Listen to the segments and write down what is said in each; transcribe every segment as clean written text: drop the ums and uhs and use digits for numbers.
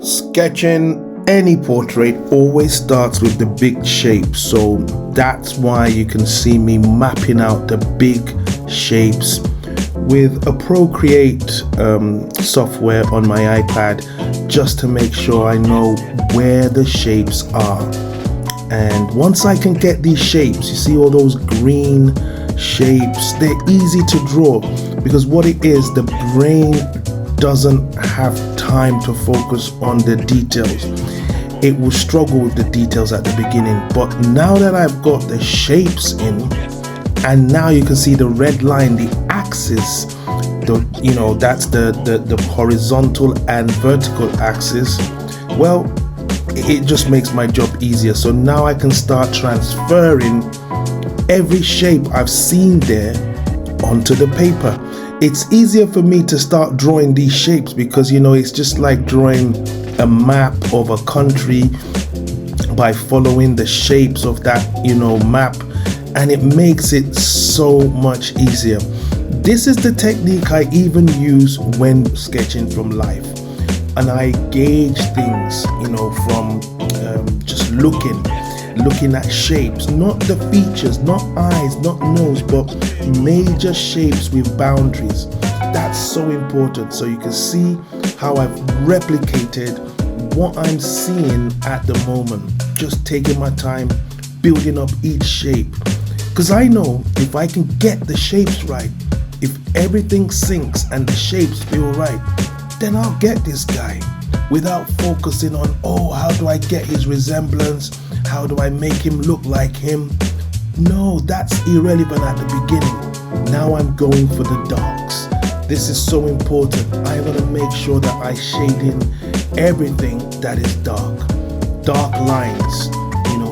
Sketching any portrait always starts with the big shapes, so that's why you can see me mapping out the big shapes with a Procreate software on my iPad, just to make sure I know where the shapes are. And once I can get these shapes, you see all those green shapes, they're easy to draw, because what it is, the brain doesn't have time to focus on the details. It will struggle with the details at the beginning, but now that I've got the shapes in, and now you can see the red line, the axis, that's the horizontal and vertical axis. Well, it just makes my job easier. So now I can start transferring every shape I've seen there onto the paper. It's easier for me to start drawing these shapes because it's just like drawing a map of a country by following the shapes of that map, and it makes it so much easier. This is the technique I even use when sketching from life, and I gauge things from just looking at shapes, not the features, not eyes, not nose, but major shapes with boundaries. That's so important. So you can see how I've replicated what I'm seeing at the moment, just taking my time building up each shape, because I know if I can get the shapes right, if everything syncs and the shapes feel right, then I'll get this guy without focusing on, how do I get his resemblance? How do I make him look like him? No, that's irrelevant at the beginning. Now I'm going for the darks. This is so important. I want to make sure that I shade in everything that is dark. Dark lines.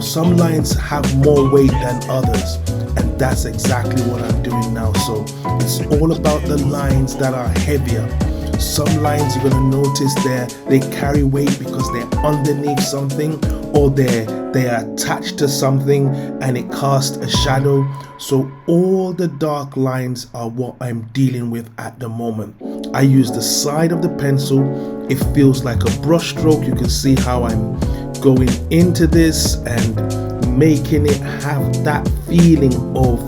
Some lines have more weight than others, and that's exactly what I'm doing now. So it's all about the lines that are heavier. Some lines you're going to notice they carry weight because they're underneath something, or they are attached to something and it casts a shadow. So all the dark lines are what I'm dealing with at the moment. I use the side of the pencil. It feels like a brush stroke. You can see how I'm going into this and making it have that feeling of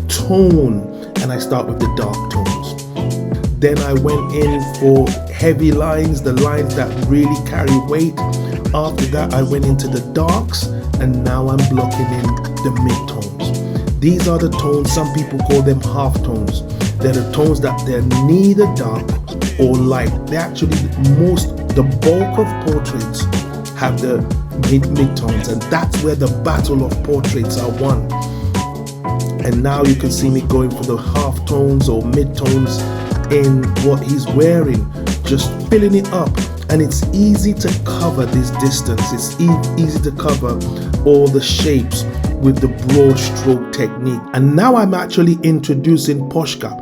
tone, and I start with the dark tones. Then I went in for heavy lines, the lines that really carry weight. After that, I went into the darks, and now I'm blocking in the mid-tones. These are the tones, some people call them half tones. They're the tones that they're neither dark or light. They actually, the bulk of portraits have the mid-tones, and that's where the battle of portraits are won. And now you can see me going for the half tones or mid-tones in what he's wearing, just filling it up. And it's easy to cover this distance. It's easy to cover all the shapes with the broad stroke technique. And now I'm actually introducing Posca.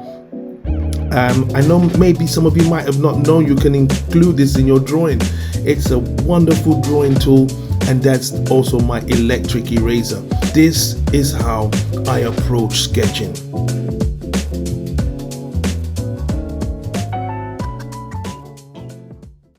I know maybe some of you might have not known you can include this in your drawing. It's a wonderful drawing tool, and that's also my electric eraser. This is how I approach sketching.